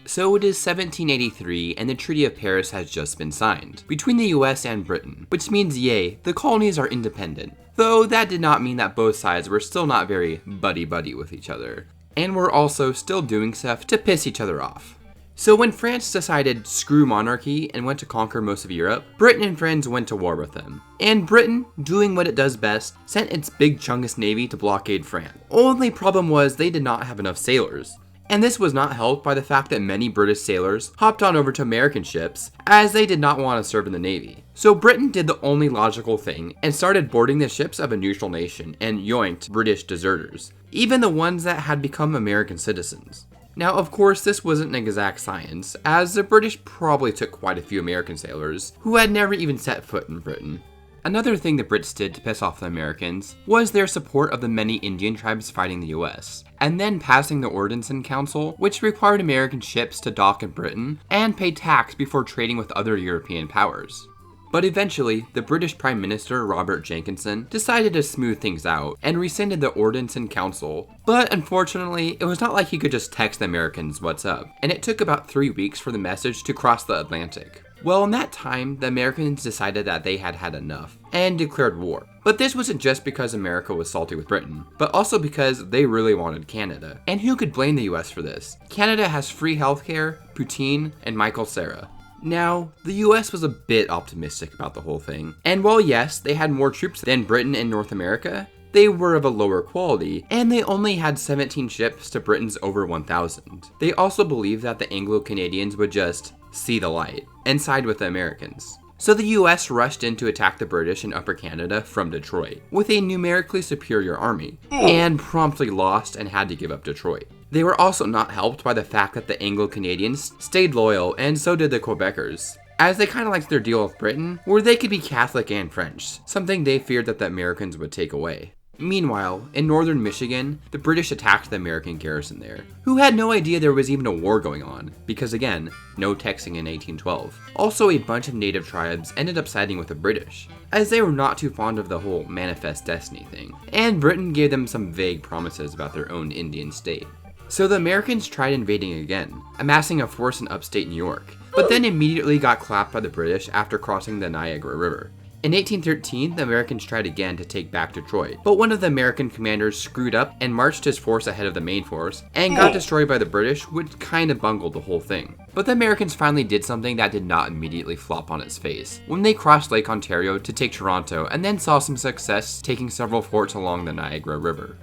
So it is 1783 and the Treaty of Paris has just been signed between the US and Britain, which means yay, the colonies are independent. Though that did not mean that both sides were still not very buddy-buddy with each other, and were also still doing stuff to piss each other off. So when France decided screw monarchy and went to conquer most of Europe, Britain and friends went to war with them. And Britain, doing what it does best, sent its big chungus navy to blockade France. Only problem was they did not have enough sailors. And this was not helped by the fact that many British sailors hopped on over to American ships as they did not want to serve in the Navy. So Britain did the only logical thing and started boarding the ships of a neutral nation and yoinked British deserters, even the ones that had become American citizens. Now, of course, this wasn't an exact science, as the British probably took quite a few American sailors who had never even set foot in Britain. Another thing the Brits did to piss off the Americans was their support of the many Indian tribes fighting the US, and then passing the Ordnance Council, which required American ships to dock in Britain and pay tax before trading with other European powers. But eventually, the British Prime Minister Robert Jenkinson decided to smooth things out and rescinded the Ordnance Council. But unfortunately, it was not like he could just text the Americans what's up, and it took about 3 weeks for the message to cross the Atlantic. Well, in that time, the Americans decided that they had had enough and declared war. But this wasn't just because America was salty with Britain, but also because they really wanted Canada. And who could blame the US for this? Canada has free healthcare, poutine, and Michael Cera. Now, the US was a bit optimistic about the whole thing. And while yes, they had more troops than Britain and North America, they were of a lower quality, and they only had 17 ships to Britain's over 1,000. They also believed that the Anglo-Canadians would just see the light and side with the Americans. So the US rushed in to attack the British in Upper Canada from Detroit with a numerically superior army, and promptly lost and had to give up Detroit. They were also not helped by the fact that the Anglo-Canadians stayed loyal, and so did the Quebecers, as they kind of liked their deal with Britain, where they could be Catholic and French, something they feared that the Americans would take away. Meanwhile, in northern Michigan, the British attacked the American garrison there, who had no idea there was even a war going on, because again, no texting in 1812. Also, a bunch of native tribes ended up siding with the British, as they were not too fond of the whole manifest destiny thing, and Britain gave them some vague promises about their own Indian state. So the Americans tried invading again, amassing a force in upstate New York, but then immediately got clapped by the British after crossing the Niagara River. In 1813, the Americans tried again to take back Detroit, but one of the American commanders screwed up and marched his force ahead of the main force and got destroyed by the British, which kind of bungled the whole thing. But the Americans finally did something that did not immediately flop on its face, when they crossed Lake Ontario to take Toronto and then saw some success taking several forts along the Niagara River.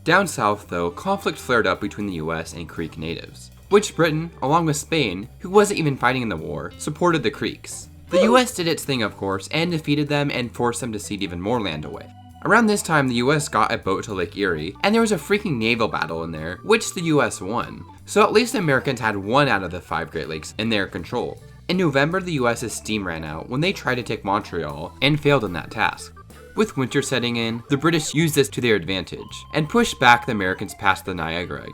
Down south, though, conflict flared up between the US and Creek natives, which Britain, along with Spain, who wasn't even fighting in the war, supported the Creeks. The US did its thing, of course, and defeated them and forced them to cede even more land away. Around this time, the US got a boat to Lake Erie, and there was a freaking naval battle in there, which the US won. So at least the Americans had one out of the 5 Great Lakes in their control. In November, the US's steam ran out when they tried to take Montreal, and failed in that task. With winter setting in, the British used this to their advantage, and pushed back the Americans past the Niagara.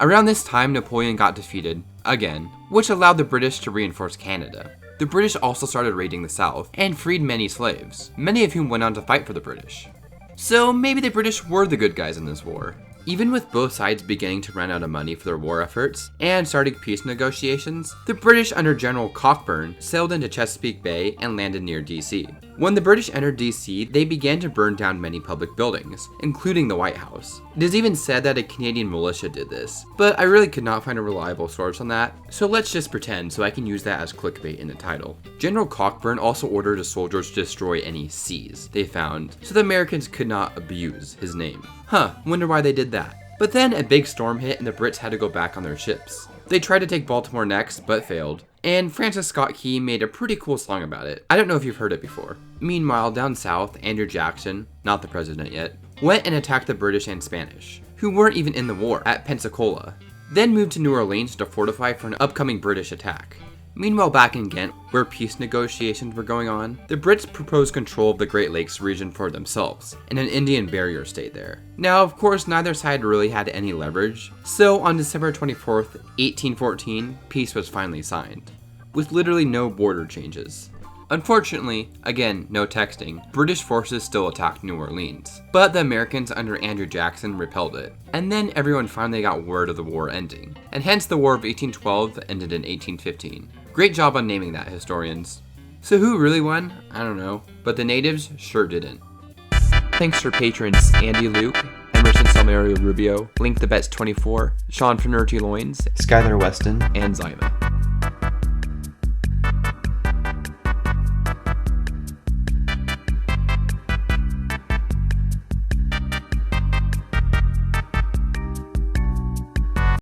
Around this time, Napoleon got defeated, again, which allowed the British to reinforce Canada. The British also started raiding the South, and freed many slaves, many of whom went on to fight for the British. So maybe the British were the good guys in this war. Even with both sides beginning to run out of money for their war efforts, and starting peace negotiations, the British under General Cockburn sailed into Chesapeake Bay and landed near DC. When the British entered DC, they began to burn down many public buildings, including the White House. It is even said that a Canadian militia did this, but I really could not find a reliable source on that, so let's just pretend so I can use that as clickbait in the title. General Cockburn also ordered his soldiers to destroy any C's they found, so the Americans could not abuse his name. Wonder why they did that. But then a big storm hit and the Brits had to go back on their ships. They tried to take Baltimore next, but failed. And Francis Scott Key made a pretty cool song about it. I don't know if you've heard it before. Meanwhile, down south, Andrew Jackson, not the president yet, went and attacked the British and Spanish, who weren't even in the war, at Pensacola. Then moved to New Orleans to fortify for an upcoming British attack. Meanwhile, back in Ghent, where peace negotiations were going on, the Brits proposed control of the Great Lakes region for themselves, and an Indian barrier stayed there. Now, of course, neither side really had any leverage, so on December 24th, 1814, peace was finally signed, with literally no border changes. Unfortunately, again, no texting, British forces still attacked New Orleans, but the Americans under Andrew Jackson repelled it, and then everyone finally got word of the war ending. and hence the War of 1812 ended in 1815. Great job on naming that, historians. So who really won? I don't know, but the natives sure didn't. Thanks for patrons Andy Luke, Emerson Salmerio Rubio, Link the Bets 24, Sean Finerty Loins, Skylar Weston, and Zyma.